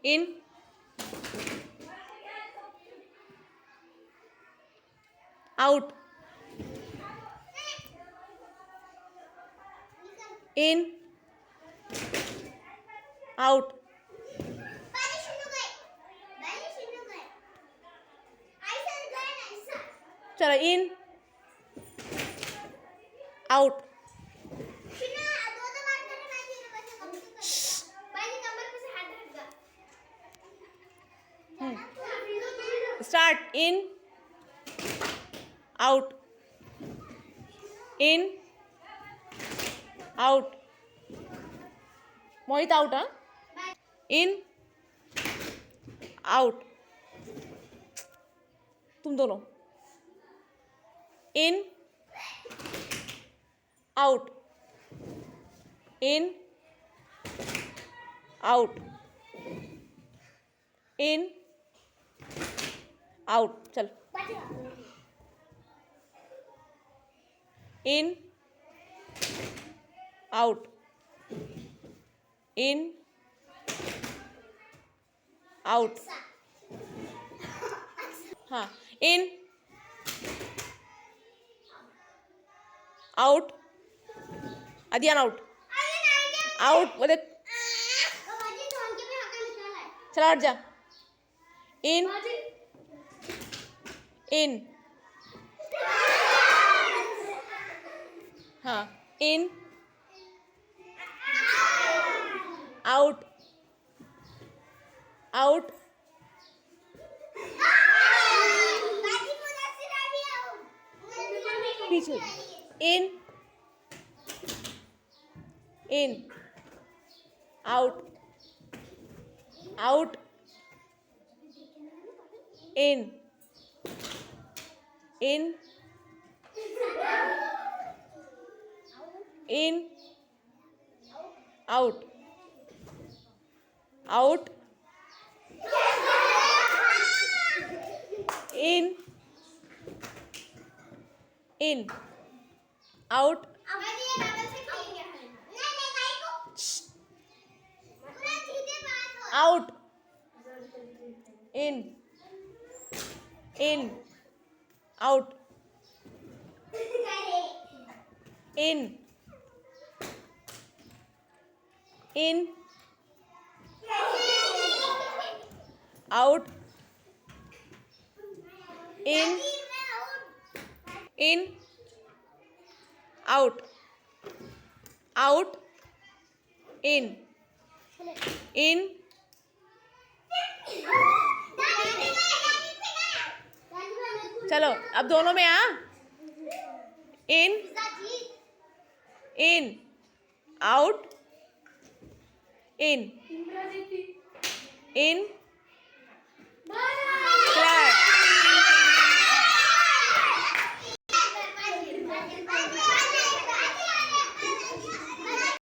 इन, out, इन, out, चलो इन, out, start, इन, out, इन, out, मोहित out, हाँ, इन, out, तुम दोनों, इन, आउट, इन, आउट, इन, आउट, चल, इन, आउट, इन, आउट, हाँ, इन, आउट, अदियान आउट, आउट बोले, चला हट जा, इन, इन, हाँ, इन, आउट, आउट, पीछे, इन, इन, आउट, आउट, इन, इन, इन, आउट, आउट, इन, इन, आउट, आउट, इन, इन, आउट, इन, इन, आउट, इन, इन, आउट, आउट, इन, इन, चलो अब दोनों में इन, इन, आउट, इन, इन,